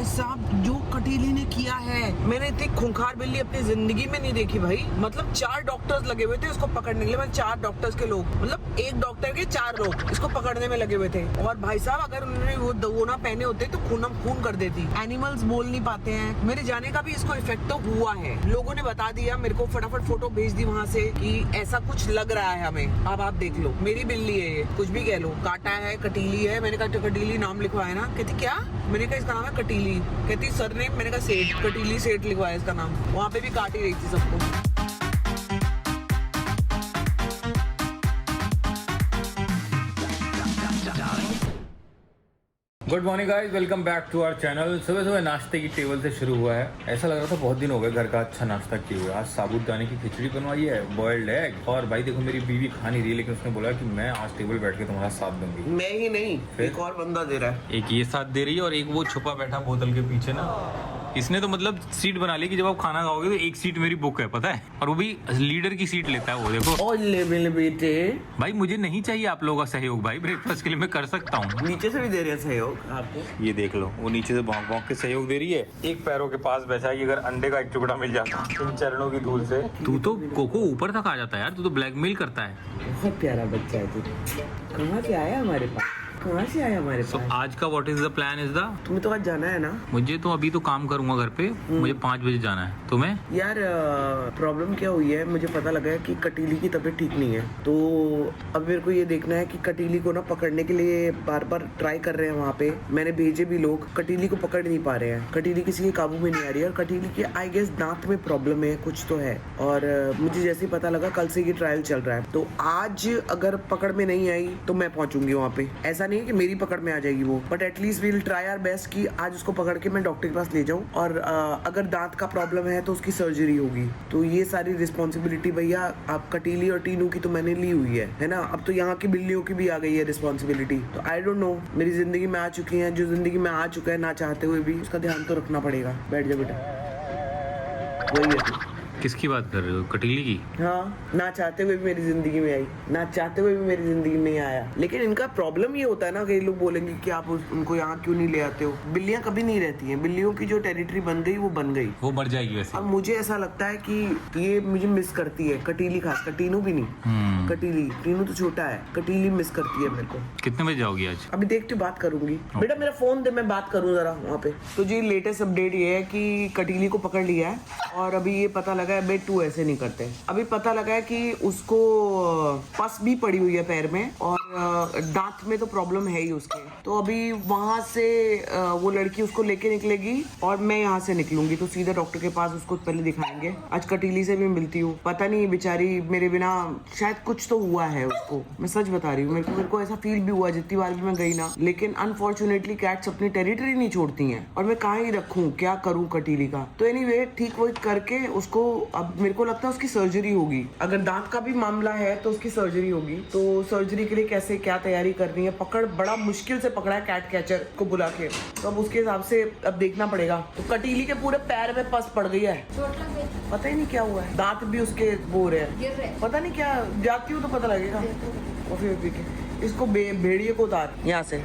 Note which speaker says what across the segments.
Speaker 1: भाई साहब जो कटीली ने किया है, मैंने इतनी खूंखार बिल्ली अपनी जिंदगी में नहीं देखी भाई। मतलब 4 डॉक्टर्स लगे हुए थे उसको पकड़ने के लिए, मतलब 4 डॉक्टर्स के लोग, मतलब एक डॉक्टर के 4 लोग इसको पकड़ने में लगे हुए थे। और भाई साहब अगर उन्होंने वो दवोना पहने होते तो खून कर देती। एनिमल्स बोल नहीं पाते हैं। मेरे जाने का भी इसको इफेक्ट तो हुआ है, लोगों ने बता दिया मेरे को, फटाफट फोटो भेज दी वहाँ से कि ऐसा कुछ लग रहा है हमें। अब आप देख लो, मेरी बिल्ली है ये, कुछ भी कह लो, काटा है, कटीली है। मैंने कहा कटीली नाम लिखवाया ना, कहती क्या? मैंने कहा इसका नाम है कटीली। कहती सरनेम, मैंने कहा सेठ, कटीली सेठ लिखवाया इसका नाम। वहाँ पे भी काट ही रही थी सबको।
Speaker 2: Good morning guys, welcome back to our channel. सुबह सुबह नाश्ते की टेबल से शुरू हुआ है। ऐसा लग रहा था बहुत दिन हो गए घर का अच्छा नाश्ता किए हुए। आज साबूदाने की खिचड़ी बनवाई है, बॉइल्ड एग। और भाई देखो मेरी बीवी खा नहीं रही, लेकिन उसने बोला कि मैं आज टेबल बैठ के तुम्हारा साथ दूंगी।
Speaker 1: मैं ही नहीं, एक और बंदा दे रहा है।
Speaker 2: एक ये साथ दे रही है और एक वो छुपा बैठा बोतल के पीछे ना, इसने तो मतलब सीट बना ली कि जब आप खाना खाओगे तो एक सीट मेरी बुक है, पता है। और वो भी लीडर की सीट लेता है वो, देखो।
Speaker 1: और ले मेरे बेटे,
Speaker 2: भाई मुझे नहीं चाहिए आप लोगों का सहयोग भाई, ब्रेकफास्ट के लिए मैं कर सकता हूँ।
Speaker 1: नीचे से भी दे रहे हैं सहयोग आपको।
Speaker 2: ये देख लो, वो नीचे से भौंक भौंक के सहयोग दे रही है। एक पैरों के पास बैठा है कि अगर अंडे का एक टुकड़ा मिल जाता इन चरणों की धूल से। तू तो कोको ऊपर तक आ जाता है यार, तू तो ब्लैकमेल करता है।
Speaker 1: बहुत प्यारा बच्चा है तू। कहाँ से आया हमारे पास? कहाँ से आया हमारे
Speaker 2: तो
Speaker 1: पास?
Speaker 2: आज का what is the plan is the?
Speaker 1: तुम्हें तो आज जाना है ना?
Speaker 2: मुझे तो अभी तो काम करूंगा घर पे, मुझे 5 बजे जाना है। तुम्हें?
Speaker 1: यार प्रॉब्लम क्या हुई है, मुझे पता लगा है कि कटीली की तबीयत ठीक नहीं है। तो अब मेरे को ये देखना है कि कटीली को ना पकड़ने के लिए बार बार ट्राई कर रहे हैं वहाँ पे। मैंने भेजे भी लोग, कटीली को पकड़ नहीं पा रहे हैं। कटीली किसी के काबू में नहीं आ रही है। और कटीली की आई गेस दांत में प्रॉब्लम है, कुछ तो है। और मुझे जैसे ही पता लगा, कल से ये ट्रायल चल रहा है, तो आज अगर पकड़ में नहीं आई तो मैं पहुंचूंगी वहाँ पे। ऐसा नहीं है कि मेरी पकड़ में आ जाएगी वो, but at least we'll try our best कि आज उसको पकड़ के मैं डॉक्टर के पास ले जाऊं। और अगर दांत का प्रॉब्लम है तो उसकी सर्जरी होगी। तो ये सारी रिस्पॉन्सिबिलिटी भैया आप कटीली और टीनू की तो मैंने ली हुई है ना। अब तो यहाँ की बिल्लियों की भी आ गई है रिस्पॉन्सिबिलिटी। तो आई डोंट नो, मेरी जिंदगी में आ चुकी है जो जिंदगी में आ चुका है, ना चाहते हुए भी उसका ध्यान तो रखना पड़ेगा। बैठ जा बेटा, वही है तू।
Speaker 2: किसकी बात कर रहे हो? कटीली की?
Speaker 1: हाँ, ना चाहते हुए भी मेरी जिंदगी में आई, ना चाहते हुए भी मेरी जिंदगी में आया। लेकिन इनका प्रॉब्लम ये होता है ना, कई लोग बोलेंगे कि आप उनको यहाँ क्यों नहीं ले आते हो। बिल्लियां कभी नहीं रहती हैं, बिल्लियों की जो टेरिटरी बन गई वो बन गई,
Speaker 2: वो मर जाएगी वैसे।
Speaker 1: अब मुझे ऐसा लगता है कि ये मुझे मिस करती है कटीली, खासकर टीनू भी नहीं। कटीली, टीनू तो छोटा है, कटीली मिस करती है मेरे को।
Speaker 2: कितने बजे जाओगी आज?
Speaker 1: अभी देखती हूँ, बात करूंगी। बेटा मेरा फोन दे, मैं बात करूँ जरा वहाँ पे। तो जी लेटेस्ट अपडेट ये है कि कटीली को पकड़ लिया है। और अभी ये पता लगा है, बेटू ऐसे नहीं करते। अभी पता लगा है कि उसको पस भी पड़ी हुई है पैर में, और दांत में तो प्रॉब्लम है ही उसके। तो अभी वहां से वो लड़की उसको लेके निकलेगी और मैं यहाँ से निकलूंगी, तो सीधा डॉक्टर के पास उसको पहले दिखाएंगे। आज कटीली से भी मिलती हूँ, पता नहीं बेचारी मेरे बिना शायद कुछ तो हुआ है उसको। मैं सच बता रही हूँ, मेरे को ऐसा फील भी हुआ जितनी बार भी मैं गई ना। लेकिन अनफॉर्चुनेटली कैट्स अपनी टेरिटरी नहीं छोड़ती हैं, और मैं कहाँ ही रखूँ, क्या करूँ कटीली का। तो एनीवे ठीक वही करके उसको, अब मेरे को लगता है उसकी सर्जरी होगी। अगर दांत का भी मामला है तो उसकी सर्जरी होगी। तो सर्जरी के लिए कैसे क्या तैयारी करनी है, पकड़ बड़ा मुश्किल से पकड़ा है कैट कैचर को बुला के, तो अब उसके हिसाब से अब देखना पड़ेगा। तो कटीली के पूरे पैर में पस पड़ गई है, पता ही नहीं क्या हुआ है। दांत भी उसके वो रहे हैं, पता नहीं क्या। जाती हूँ तो पता लगेगा। कॉफी पी के इसको भेड़िए को उतार यहाँ से।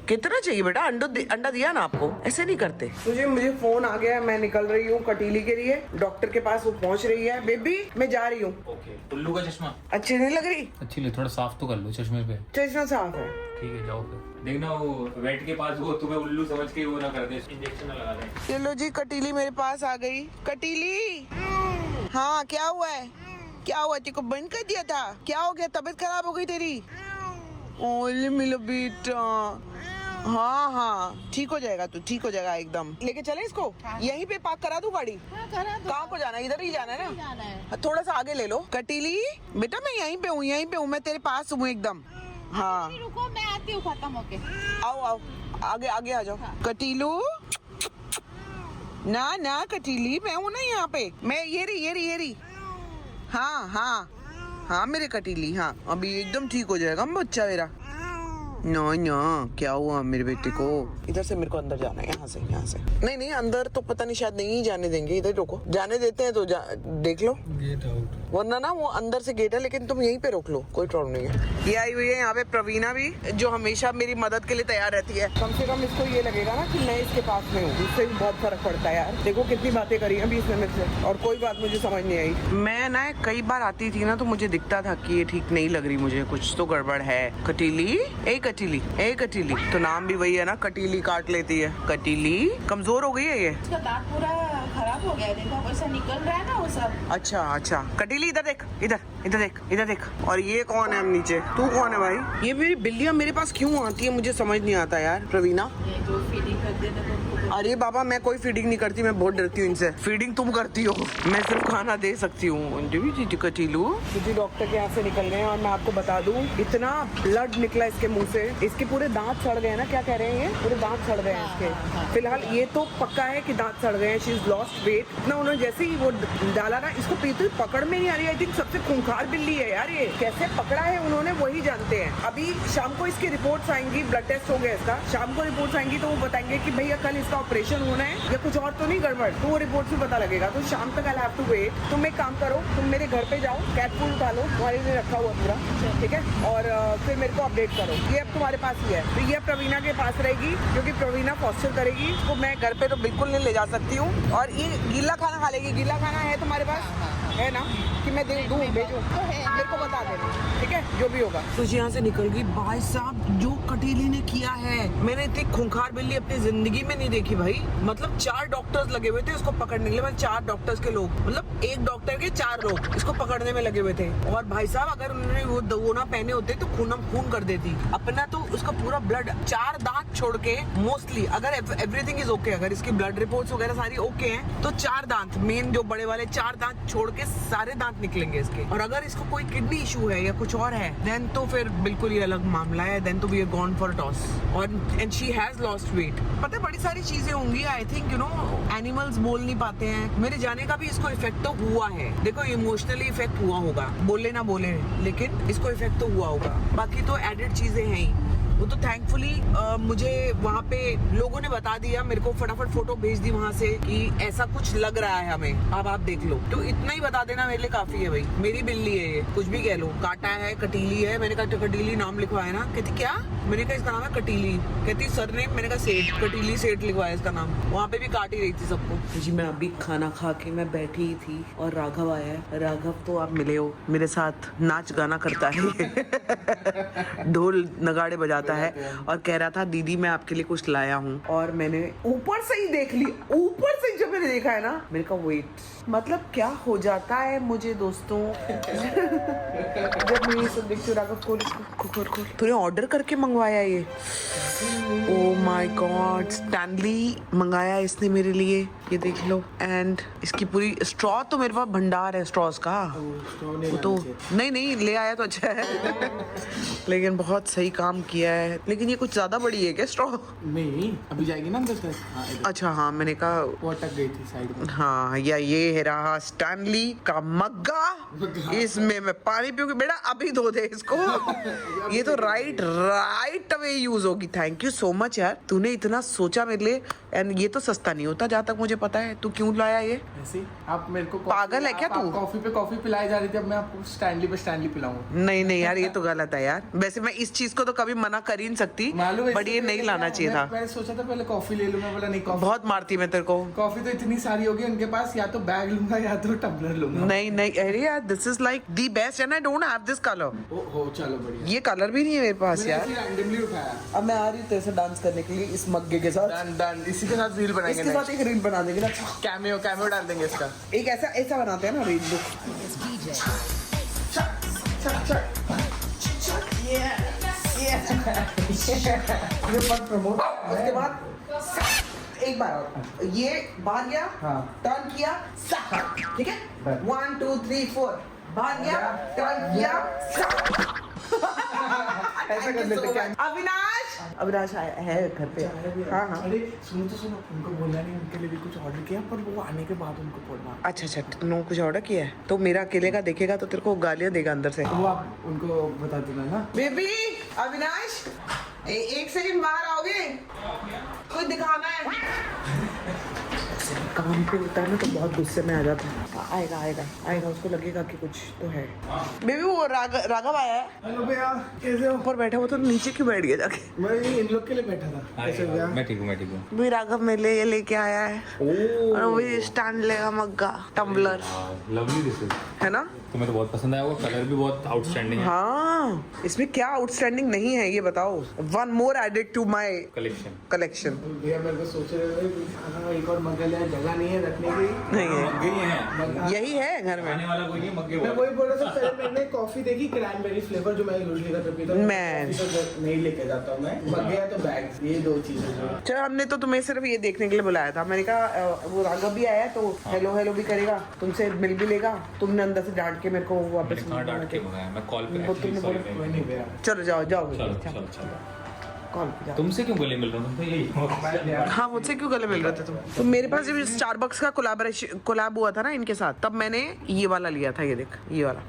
Speaker 1: कितना चाहिए बेटा? अंडा दिया ना आपको, ऐसे नहीं करते। तुझे मुझे फोन आ गया है, मैं निकल रही हूँ कटीली के लिए। डॉक्टर के पास वो पहुँच रही है। बेबी मैं जा रही हूँ।
Speaker 2: उल्लू का चश्मा
Speaker 1: अच्छी नहीं लग रही?
Speaker 2: अच्छी ले, थोड़ा साफ तो कर लो चश्मे पे।
Speaker 1: चश्मा साफ है,
Speaker 2: ठीक है जाओ फिर। देखना वो वेट के पास वो तुम्हें उल्लू समझ के वो ना कर दे, इंजेक्शन ना लगा दे।
Speaker 1: चलो जी, कटीली मेरे पास आ गई। कटीली, हाँ क्या हुआ है? क्या हुआ? तेरे को बंद कर दिया था? क्या हो गया? तबीयत खराब हो गई तेरी? ओले मिलो बेटा, हाँ हाँ ठीक हो जाएगा, तू ठीक हो जाएगा एकदम। लेके चले इसको? यहीं पे पार्क करा दूं गाड़ी? कहाँ को जाना है? इधर ही जाना है ना? थोड़ा सा आगे ले लो। कटीली बेटा मैं यहीं पे हूँ, यहीं पे हूँ, मैं तेरे पास हूँ एकदम। हाँ
Speaker 3: रुको, मैं आती हूँ खत्म होके।
Speaker 1: आओ आओ, आगे आगे आ जाओ। कटीलू ना ना, कटीली मैं हूँ ना यहाँ पे, मैं ये रही। हाँ हाँ हाँ मेरे कटीली, हाँ अभी एकदम ठीक हो जाएगा बच्चा मेरा। ना क्या हुआ मेरे बेटे को? इधर से मेरे को अंदर जाना है, यहाँ से। नहीं अंदर तो पता नहीं, शायद नहीं जाने देंगे। इधर रोको, जाने देते हैं तो देख लो। Get out. वरना ना वो अंदर से गेट है, लेकिन तुम यहीं पे रोक लो, कोई प्रॉब्लम नहीं है। ये आई हुई है यहाँ पे प्रवीणा भी, जो हमेशा मेरी मदद के लिए तैयार रहती है। कम से कम इसको ये लगेगा ना कि मैं इसके पास में हूँ, उससे भी बहुत फर्क पड़ता है यार। देखो कितनी बातें करी अभी इसने मेरे से, और कोई बात मुझे समझ नहीं आई। मैं ना कई बार आती थी ना, तो मुझे दिखता था कि ये ठीक नहीं लग रही मुझे, कुछ तो गड़बड़ है। कटीली, ए कटीली, ए कटीली, तो नाम भी वही है ना, कटीली काट लेती है। कटीली कमजोर हो गई है ये।
Speaker 3: उसका दांत पूरा खराब हो गया है, देखो वैसा निकल रहा है ना वो सब।
Speaker 1: अच्छा अच्छा, कटीली इधर देख, इधर इधर देख, इधर देख। और ये कौन है नीचे? तू कौन है भाई? ये मेरी बिल्लियां मेरे पास क्यों आती है, मुझे समझ नहीं आता यार। प्रवीणा,
Speaker 3: ये जो फीडिंग करते थे तो
Speaker 1: अरे बाबा मैं कोई फीडिंग नहीं करती, मैं बहुत डरती हूँ इनसे। फीडिंग तुम करती हो, मैं सिर्फ खाना दे सकती हूँ। कटीलू जी डॉक्टर के यहाँ से निकल गए, और मैं आपको बता दूँ इतना ब्लड निकला इसके मुंह से, इसके पूरे दांत सड़ गए ना। क्या कह रहे हैं ये? पूरे दांत सड़ गए हैं इसके। फिलहाल ये तो पक्का है कि दांत सड़ गए हैं। शी इज लॉस्ट वेट ना। उन्होंने जैसे ही वो डाला ना, इसको पीते हुए पकड़ में नहीं आ रही। आई थिंक सबसे खूंखार बिल्ली है यार ये, कैसे पकड़ा है उन्होंने वही जानते हैं। अभी शाम को इसकी रिपोर्ट्स आएंगी, ब्लड टेस्ट हो गया इसका, शाम को रिपोर्ट्स आएंगी तो वो बताएंगे कि भैया कल इसका ऑपरेशन होना है या कुछ और तो नहीं गड़बड़, तो वो रिपोर्ट से पता लगेगा। तो शाम तक आई हैव टू वेट। तुम एक काम करो, तुम मेरे घर पे जाओ, कैट फूड उठा लो, तुम्हारे लिए रखा हुआ पूरा, ठीक है, और फिर मेरे को अपडेट करो। ये अब तुम्हारे पास ही है, तो ये प्रवीणा के पास रहेगी, क्योंकि प्रवीणा फॉस्टर करेगी। तो मैं घर पे तो बिल्कुल नहीं ले जा सकती हूँ। और ये गीला खाना खा लेगी। गीला खाना है तुम्हारे पास? है ना, कि मैं दूँ भेजूँ? मेरे को बता देना, ठीक है, जो भी होगा। तो यहाँ से निकल गई। भाई साहब जो कटीली ने किया है, मैंने इतनी खूंखार बिल्ली अपनी जिंदगी में नहीं देखी भाई। मतलब 4 डॉक्टर्स लगे हुए थे इसको पकड़ने के लिए। 4 डॉक्टर्स के लोग, मतलब एक डॉक्टर के 4 लोग इसको पकड़ने में लगे हुए थे। और भाई साहब अगर उन्होंने वो दवोना पहने होते तो खून कर देती अपना। तो उसका पूरा ब्लड, 4 दांत छोड़ के मोस्टली, अगर एवरीथिंग इज ओके, अगर इसकी ब्लड रिपोर्ट्स वगैरह सारी ओके हैं, तो 4 दांत, मेन जो बड़े वाले 4 दांत छोड़ के सारे दांत निकलेंगे इसके। और अगर इसको कोई किडनी इशू है या कुछ और है, देन तो फिर बिल्कुल ये अलग मामला है। देन तो we are gone for toss. और and she has lost weight. पता है बड़ी सारी चीजें होंगी। I think you know, animals बोल नहीं पाते हैं। मेरे जाने का भी इसको इफेक्ट तो हुआ है। देखो इमोशनली इफेक्ट हुआ होगा, बोले ना बोले, लेकिन इसको इफेक्ट तो हुआ होगा। बाकी तो एडेड चीजें हैं ही। वो तो थैंकफुली मुझे वहाँ पे लोगों ने बता दिया, मेरे को फटाफट फोटो भेज दी वहाँ से कि ऐसा कुछ लग रहा है हमें, अब आप देख लो। तो इतना ही बता देना मेरे लिए काफी है भाई। मेरी बिल्ली है ये, कुछ भी कह लो, काटा है, कटीली है। मैंने कहा कटीली नाम लिखवाया ना। कहती क्या? मैंने कहा इसका नाम है कटीली। कहती सरनेम, मैंने कहा सेठ, कटीली सेठ लिखवाया इसका नाम। वहाँ पे भी काट ही रही थी सबको। जी मैं अभी खाना खा के मैं बैठी थी और राघव आया है। राघव तो आप मिले हो, मेरे साथ नाच गाना करता है ढोल नगाड़े बजाता है, और कह रहा था दीदी मैं आपके लिए कुछ लाया हूँ। और मैंने ऊपर से ही देख ली, ऊपर से जब मैंने देखा है ना, मैंने कहा वेट, मतलब क्या हो जाता है मुझे दोस्तों जब मैं ये सब देखती हूँ। राघव खोल, तूने ऑर्डर करके मंगवाया ये? ओह माय गॉड, स्टैनली मंगाया इसने मेरे लिए, ये देख लो। एंड इसकी पूरी स्ट्रॉ तो मेरे पास भंडार है स्ट्रॉस का। वो तो नहीं ले आया तो अच्छा है लेकिन बहुत सही काम किया है। लेकिन ये कुछ ज्यादा बड़ी है क्या स्ट्रॉ?
Speaker 4: नहीं, अभी जाएगी ना अंदर से। हाँ,
Speaker 1: अच्छा हाँ, मैंने कहा
Speaker 4: वो अटक गई थी साइड में।
Speaker 1: हाँ, या ये है रहा स्टैनली का मग्गा, इसमें मैं पानी पीऊंगी। बेटा अभी धो दे इसको ये तो राइट अवे यूज होगी। थैंक यू सो मच यार, तूने इतना सोचा मेरे लिए। एंड ये तो सस्ता नहीं होता जहाँ तक मुझे पता है। तू क्यों लाया ये?
Speaker 4: ऐसे आप मेरे को
Speaker 1: पागल है क्या तू?
Speaker 4: कॉफी पे कॉफी पिलाई जा रही थी, अब मैं आपको स्टैनली पे स्टैनली पिलाऊंगा।
Speaker 1: नहीं यार, ये तो गलत है यार। वैसे मैं इस चीज को तो कभी मना कर ही नहीं सकती,
Speaker 4: मालूम है,
Speaker 1: बट ये नहीं लाना चाहिए था।
Speaker 4: मैंने सोचा था पहले कॉफी ले लूंगा, बोला नहीं कॉफी
Speaker 1: बहुत मारती मैं तेरे को।
Speaker 4: कॉफी तो इतनी सारी होगी उनके पास, या तो बैग लूंगा या तो टम्बलर लूंगा।
Speaker 1: नहीं अरे यार, this is like the best and I don't have this colour.
Speaker 4: हो चलो बढ़िया।
Speaker 1: ये कलर भी नहीं है मेरे पास यार।
Speaker 4: रैंडमली उठाया।
Speaker 1: अब मैं आ रही हूँ तेरे से डांस करने के लिए इस मग्गे के साथ।
Speaker 4: डन, इसी के साथ रील बनाएंगे।
Speaker 1: इसके साथ एक रील बना देंगे ना,
Speaker 4: कैमियो डाल देंगे इसका।
Speaker 1: एक ऐसा बनाते हैं ना रील लुक। प्रमोट। उसके बाद एक बार और ये बाहर गया, टर्न किया, ठीक है, 1 2 3 4 बाहर गया, टर्न किया, ऐसा कर लेते हैं। अविनाश है घर पे। हाँ
Speaker 4: अरे सुनो, उनको बोलना नहीं, उनके लिए भी कुछ ऑर्डर किया, पर वो आने के बाद उनको बोलना।
Speaker 1: अच्छा, तुमने कुछ ऑर्डर किया है तो मेरा अकेले का देखेगा तो तेरे को गालियां देगा अंदर से।
Speaker 4: वो आप उनको बता देना ना।
Speaker 1: बेबी अविनाश, एक सेकंड बाहर आओगे, कुछ दिखाना है। काम पे होता है ना तो बहुत गुस्से में आ जाता है। आएगा आएगा आएगा, उसको लगेगा कि कुछ तो है। बेबी वो राघव आया है।
Speaker 4: हेलो भैया, कैसे हो?
Speaker 1: ऊपर बैठा हुआ तो नीचे क्यों बैठ गया जाके?
Speaker 4: मैं इन लोग के लिए बैठा था। कैसे हो भैया?
Speaker 2: मैं ठीक हूँ, मैं ठीक हूँ।
Speaker 1: भी राघव मेरे लिए ये लेके आया है और वो भी स्टैंड लेगा, मग्गा टम्बलर
Speaker 2: लवली दिस इज,
Speaker 1: है ना।
Speaker 2: तुम्हें तो बहुत पसंद आया, वो कलर भी बहुत आउटस्टैंडिंग है।
Speaker 1: हाँ, इसमें क्या आउटस्टैंडिंग नहीं है ये बताओ। One more added to my collection.
Speaker 4: भैया मेरे को सोच रहे थे कि खाना एक और मग्गे ले, जगह नहीं है रखने की।
Speaker 1: नहीं है,
Speaker 2: मग्गे ही हैं,
Speaker 1: यही है घर में।
Speaker 2: खाने वाला कोई नहीं, मग्गे
Speaker 4: मैं वही बोल रहा था, पहले मैंने कॉफी देखी क्रैनबेरी फ्लेवर जो मैं यूजुअली करता पीता हूं।
Speaker 1: मैं
Speaker 4: कॉफी तो नहीं लेके जाता हूँ मैं, मग्गे या तो बैग, ये दो चीजें जो हैं।
Speaker 1: चलो, हमने तो तुम्हें सिर्फ ये देखने के लिए बुलाया था। मैंने कहा वो राघव भी आया है तो हेलो हेलो भी करेगा, तुमसे मिल भी लेगा। तुमने अंदर से डांट के मेरे को वापस
Speaker 2: कहाँ डांट के मंगाया, मैं कॉल पे
Speaker 1: वो तुमने बोला।
Speaker 4: कोई नहीं भैया।
Speaker 1: चलो जाओ जाओ
Speaker 2: चलो चलो चलो।
Speaker 1: कॉल पे जाओ।
Speaker 2: तुमसे क्यों गले मिल रहा हूँ, तुम तो यही
Speaker 1: हाँ, मुझसे क्यों गले मिल रहे थे तुम? तो मेरे पास जब स्टारबक्स का कोलैब हुआ था ना इनके साथ, तब मैंने ये वाला लिया था। ये देख, ये वाला,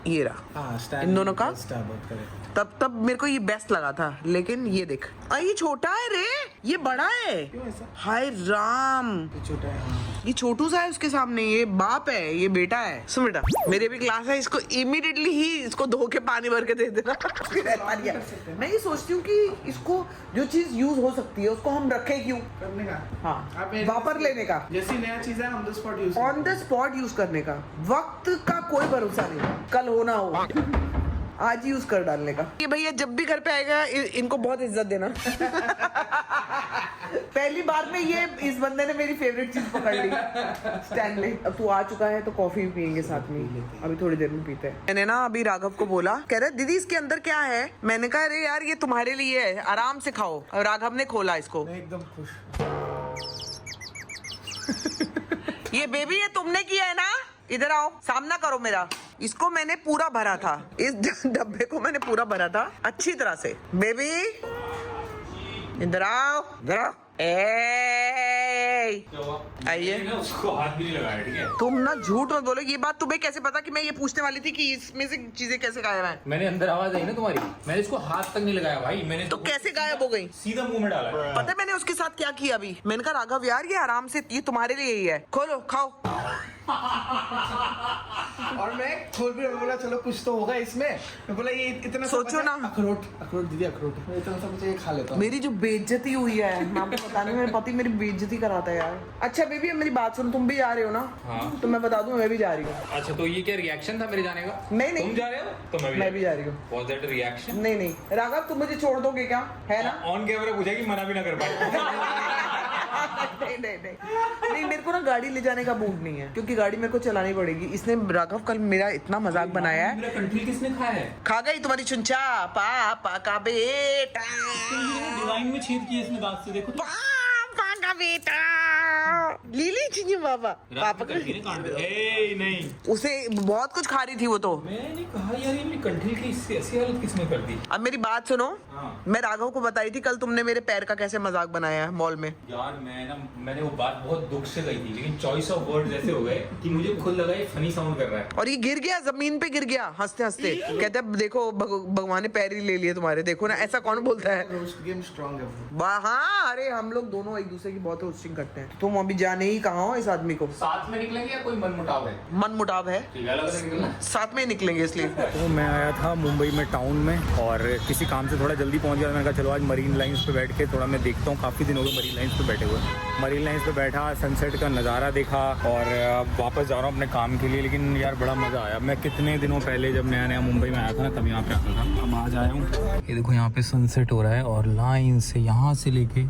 Speaker 1: ये रहा।
Speaker 4: हाँ,
Speaker 1: इन दोनों का
Speaker 4: स्टारबक्स करेक्ट।
Speaker 1: तब मेरे को ये बेस्ट लगा था। लेकिन ये देख, ये छोटा है रे, ये बड़ा है।
Speaker 4: क्यों ऐसा?
Speaker 1: हाय राम,
Speaker 4: ये छोटा है। हाँ।
Speaker 1: ये छोटू सा है उसके सामने। ये बाप है, ये बेटा है। सुन बेटा, मेरे भी क्लास है, इसको इमीडिएटली ही इसको धो के पानी भर के दे देना। मैं ये सोचती हूँ कि इसको जो चीज यूज हो सकती है उसको हम रखें क्यों?
Speaker 4: करने का।
Speaker 1: हाँ,
Speaker 4: आप
Speaker 1: वापर लेने का,
Speaker 4: जैसी नया चीज है on the spot use.
Speaker 1: On the spot use करने का। वक्त का कोई भरोसा नहीं, कल होना हो, आज यूज कर डालने का। ये भैया जब भी घर पे आएगा इनको बहुत इज्जत देना। पहली बार में ये इस बंदे ने मेरी फेवरेट चीज पकड़ ली, स्टैनले। अब तू आ चुका है तो कॉफी भी पियेंगे साथ में, अभी थोड़ी देर में पीते हैं। मैंने ना अभी राघव को बोला, कह रहे दीदी इसके अंदर क्या है? मैंने कहा अरे यार ये तुम्हारे लिए है, आराम से खाओ। और राघव ने खोला इसको।
Speaker 4: मैं एकदम खुश।
Speaker 1: ये बेबी ये तुमने किया है ना, इधर आओ, सामना करो मेरा। इसको मैंने पूरा भरा था, इस डब्बे को मैंने पूरा भरा था अच्छी तरह से। बेबी इधर आओ, इधर आओ। आइए।
Speaker 2: उसको हाथ भी नहीं लगाया, ठीक है?
Speaker 1: तुम ना झूठ मत बोलो। ये बात तुम्हें कैसे पता कि मैं ये पूछने वाली थी कि इसमें से चीजें कैसे गायब हैं?
Speaker 2: मैंने अंदर आवाज आई ना तुम्हारी, मैंने इसको हाथ तक नहीं लगाया भाई, मैंने
Speaker 1: तो कैसे गायब हो गई?
Speaker 2: सीधा मुंह में डाला।
Speaker 1: पता है मैंने उसके साथ क्या किया अभी? मैंने कहा राघव यार ये आराम से, ये तुम्हारे लिए ही है, खोलो खाओ।
Speaker 4: और मैं खोल भी बोला चलो कुछ तो होगा इसमें। मैं बोला ये इतना सा
Speaker 1: सोचो
Speaker 4: बचा-
Speaker 1: ना।
Speaker 4: अखरोट दीदी, अखरोट मैं इतना सा मुझे खा लेता हूँ।
Speaker 1: मेरी जो बेइज्जती हुई है, मैं आपको बता नहीं, मेरे पति मेरी बेइज्जती कराता है यार। अच्छा बेबी अब मेरी बात सुनो, तुम भी जा रहे हो ना?
Speaker 2: हाँ।
Speaker 1: तो मैं बता दूं मैं भी जा रही हूँ।
Speaker 2: अच्छा, तो ये क्या रिएक्शन था मेरे जाने का?
Speaker 1: नहीं नहीं,
Speaker 2: तुम जा रहे हो तो
Speaker 1: मैं भी जा रही हूँ।
Speaker 2: Was that a reaction?
Speaker 1: नहीं नहीं राघव, तुम मुझे छोड़ दोगे क्या? है ना?
Speaker 2: ऑन कैमरा पूछा कि मना भी ना कर पाए।
Speaker 1: नहीं नहीं नहीं नहीं, मेरे को ना गाड़ी ले जाने का मूड नहीं है, क्योंकि गाड़ी मेरे को चलानी पड़ेगी। इसने राघव कल मेरा इतना मजाक बनाया है।
Speaker 2: मेरा कंट्री किसने खाया है?
Speaker 1: खा गई तुम्हारी चुंचा, पापा का बेटा,
Speaker 2: डिजाइन में छेद किया इसने दांत से, देखो तो।
Speaker 1: पापा का बेटा, लीली चिंजी बाबा, पापा का।
Speaker 2: नहीं,
Speaker 1: उसे बहुत कुछ खा रही थी वो तो।
Speaker 2: मैंने कहा यार ये मेरी कंट्री की ऐसी हालत किसने कर दी?
Speaker 1: अब मेरी बात सुनो,
Speaker 2: हाँ।
Speaker 1: मैं राघव को बताई थी कल तुमने मेरे पैर का कैसे मजाक बनाया है मॉल में।
Speaker 2: यार मैंने वो बात बहुत दुख से कही थी, लेकिन चॉइस ऑफ वर्ड्स ऐसे हो गए कि मुझे खुद लगा ये फनी साउंड कर रहा है।
Speaker 1: और ये गिर गया, जमीन पे गिर गया हंसते हंसते। कहते हैं देखो भगवान ने पैर ही ले लिए तुम्हारे, देखो ना। ऐसा कौन बोलता है?
Speaker 4: रोस्ट गेम स्ट्रांग है।
Speaker 1: हाँ, अरे हम लोग दोनों एक दूसरे की बहुत रोस्टिंग करते हैं। तुम अभी जाने ही कहाँ हो इस आदमी को?
Speaker 2: साथ में निकलेंगे या कोई मनमुटाव है?
Speaker 1: मन मुटाव है,
Speaker 2: ठीक है, अलग अलग निकलना।
Speaker 1: साथ में ही निकलेंगे इसलिए।
Speaker 5: तो मैं आया था मुंबई में टाउन में, और किसी काम से थोड़ा जल्दी पहुंच गया। मैंने कहा चलो आज मरीन लाइंस पे बैठ के थोड़ा मैं देखता हूँ, काफ़ी दिन हो गए मरीन लाइंस पे बैठे हुए। मरीन लाइंस पे बैठा, सनसेट का नज़ारा देखा, और अब वापस जा रहा हूँ अपने काम के लिए। लेकिन यार बड़ा मज़ा आया। मैं कितने दिनों पहले जब नया नया मुंबई में आया था ना, तब यहाँ पे आता था। अब आज आया हूँ, ये देखो यहाँ पे सनसेट हो रहा है, और लाइन से यहाँ से लेके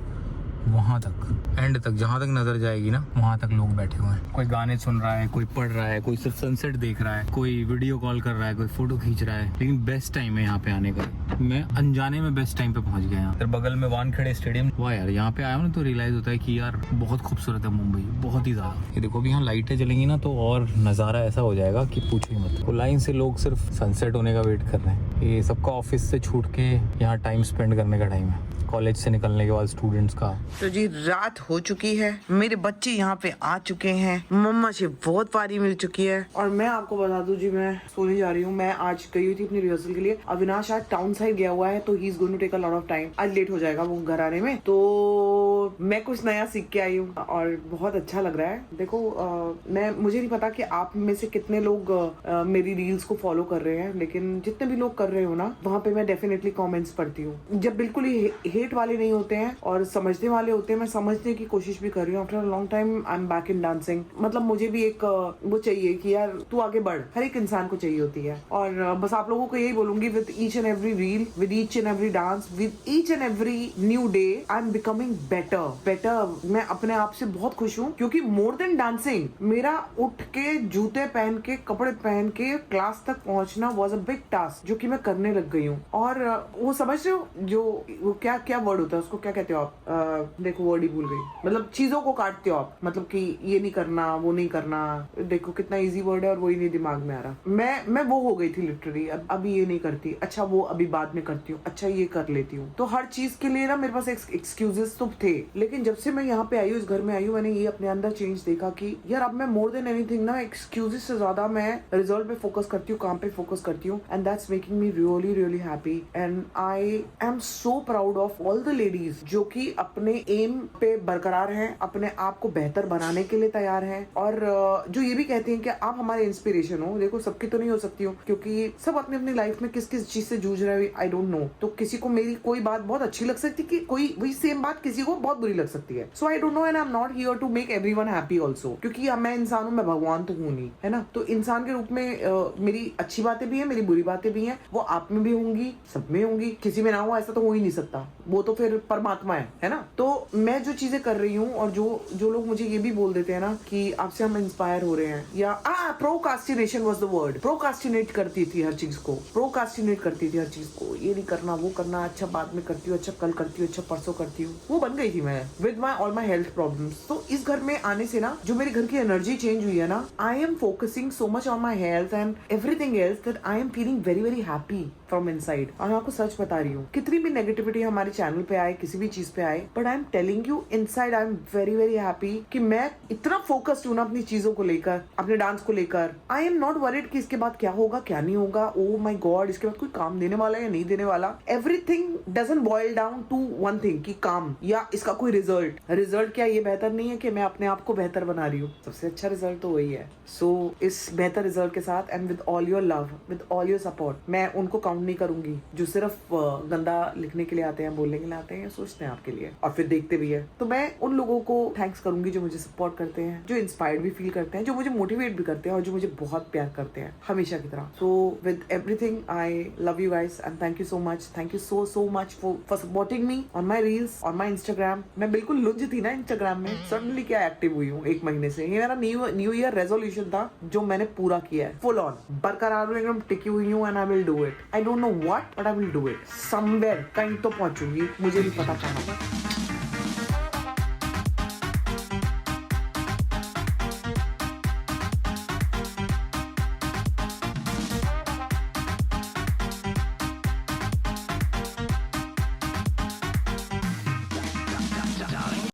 Speaker 5: वहाँ तक, एंड तक, जहाँ तक नजर जाएगी ना वहाँ तक लोग बैठे हुए हैं। कोई गाने सुन रहा है, कोई पढ़ रहा है, कोई सिर्फ सनसेट देख रहा है, कोई वीडियो कॉल कर रहा है, कोई फोटो खींच रहा है। लेकिन बेस्ट टाइम है यहाँ पे आने का। मैं अनजाने में बेस्ट टाइम पे पहुँच गया यहाँ। फिर बगल में वानखेड़े स्टेडियम, वाह यार यहाँ पे आया हूँ ना तो रियलाइज होता है कि यार बहुत खूबसूरत है मुंबई, बहुत ही ज्यादा। ये देखो अभी यहाँ लाइटें जलेंगी ना तो और नज़ारा ऐसा हो जाएगा कि पूछो ही मत। तो लाइन से लोग सिर्फ सनसेट होने का वेट कर रहे हैं। ये सबका ऑफिस से छूट के यहाँ टाइम स्पेंड करने का टाइम है। कॉलेज से निकलने के बाद स्टूडेंट्स का।
Speaker 1: तो जी रात हो चुकी है, मेरे बच्चे यहाँ पे आ चुके हैं, मम्मा से बहुत पारी मिल चुकी है और मैं आपको बता दूं जी मैं सोने जा रही हूँ। मैं आज गई हुई थी अपनी रिहर्सल के लिए। अविनाश आज टाउन साइड गया हुआ है तो he is going to take a lot of time. आज लेट हो जाएगा वो घर आने में, तो मैं कुछ नया सीख के आई हूँ और बहुत अच्छा लग रहा है। देखो मुझे नहीं पता कि आप में से कितने लोग मेरी रील्स को फॉलो कर रहे हैं, लेकिन जितने भी लोग कर रहे हो ना, वहाँ पे मैं डेफिनेटली कमेंट्स पढ़ती हूँ। जब बिल्कुल ही हेट वाले नहीं होते हैं और समझने वाले होते हैं, मैं समझने की कोशिश भी कर रही हूँ। After a long time I am back in dancing. मतलब मुझे भी एक वो चाहिए कि यार तू आगे बढ़, हर एक इंसान को चाहिए होती है। और बस आप लोगों को यही बोलूंगी, with each and every reel, with each and every dance, with each and every new day, I am becoming better. मैं अपने आप से बहुत खुश हूँ, क्योंकि मोर देन डांसिंग, मेरा उठ के जूते पहन के कपड़े पहन के क्लास तक पहुंचना वाज अ बिग टास्क, जो कि मैं करने लग गई हूँ। और वो समझ रहे हो, जो वो क्या वर्ड होता है, उसको क्या कहते हो आप? देखो वर्ड ही भूल गई। मतलब चीजों को काटते हो आप, मतलब कि ये नहीं करना, वो नहीं करना। देखो कितना इजी वर्ड है और वही नहीं दिमाग में आ रहा। मैं वो हो गई थी लिटरली। अभी ये नहीं करती, अच्छा वो अभी बाद में करती हूँ, अच्छा ये कर लेती हूँ। तो हर चीज के लिए ना मेरे पास एक्सक्यूजेस तो थे, लेकिन जब से मैं यहाँ पे आई हूँ, इस घर में आई हूँ, मैंने ये अपने अंदर चेंज देखा कि यार अब मैं मोर देन एनीथिंग ना, एक्सक्यूजेस से ज्यादा मैं रिजल्ट पे फोकस करती हूँ, काम पे फोकस करती हूँ। And that's making me really really happy. And I am so proud of all the ladies जो कि अपने एम पे बरकरार हैं, अपने आप को बेहतर बनाने के लिए तैयार हैं, और जो ये भी कहते हैं कि आप हमारे इंस्पिरेशन हो। देखो सबकी तो नहीं हो सकती हो, क्योंकि सब अपनी अपनी लाइफ में किस किस चीज से जूझ रहे हैं, आई डोंट नो। तो किसी को मेरी कोई बात बहुत अच्छी लग सकती है, कोई वही सेम बात किसी को बहुत बुरी लग सकती है। So I don't know, and I am not here to make everyone happy also, क्योंकि मैं इंसान हूँ, मैं भगवान तो हूँ नहीं, है ना। तो इंसान के रूप में मेरी अच्छी बातें भी हैं, मेरी बुरी बातें भी हैं, वो आप में भी होंगी, सब में होंगी, किसी में ना हो ऐसा तो हो ही नहीं सकता, वो तो फिर परमात्मा है ना। तो मैं जो चीजें कर रही हूँ, और जो लोग मुझे ये भी बोल देते हैं ना कि आपसे हम इंस्पायर हो रहे हैं, या procrastination was the word. Procrastinate करती थी हर चीज को, ये नहीं करना, वो करना, अच्छा बाद में करती हूँ, अच्छा कल करती हूँ, अच्छा परसों करती हूँ। वो बन गई थी मैं with my all my health problems. तो इस घर में आने से ना, जो मेरे घर की एनर्जी चेंज हुई है ना, I am focusing so much on my health and everything else that I am feeling very very happy from inside. और मैं आपको सच बता रही हूँ, कितनी भी नेगेटिविटी हमारे चैनल पे आए, किसी भी चीज पे आए, but I am telling you inside I am very very happy कि मैं इतना फोकस्ड हूँ ना अपनी चीजों को लेकर, अपने डांस को लेकर। आई एम नॉट वरीड कि इसके बाद क्या होगा क्या नहीं होगा, ओ माई गॉड इसके बाद कोई काम देने वाला है या नहीं देने वाला। Everything doesn't boil down to one thing कि काम या इसका कोई रिजल्ट क्या, ये बेहतर नहीं है कि मैं अपने आप को बेहतर बना रही हूँ। सबसे अच्छा रिजल्ट तो वही है। सो इस बेहतर रिजल्ट के साथ and with all your love, with all your support, मैं उनको काउंट नहीं करूंगी जो सिर्फ गंदा लिखने के लिए आते हैं, बोलने के लिए आते हैं, सोचते हैं आपके लिए और फिर देखते भी है। तो मैं उन लोगों को थैंक्स करूंगी जो मुझे सपोर्ट करते हैं, जो इंस्पायर्ड भी फील करते हैं, जो मुझे मोटिवेट भी करते हैं और जो मुझे बहुत प्यार करते हैं हमेशा की तरह। So with everything I love you guys and thank you so much, thank you so much for supporting me on my reels, on my Instagram. मैं बिल्कुल लुंज थी ना इंस्टाग्राम में, सडनली क्या एक्टिव हुई हूँ 1 महीने से। ये मेरा न्यू ईयर रेजोल्यूशन था जो मैंने पूरा किया है, फुल ऑन बरकरार एकदम टिकी हुई हूँ। And I will do it, I don't know what but I will do it. Somewhere कहीं तो पहुंचूंगी, मुझे भी पता कहाँ।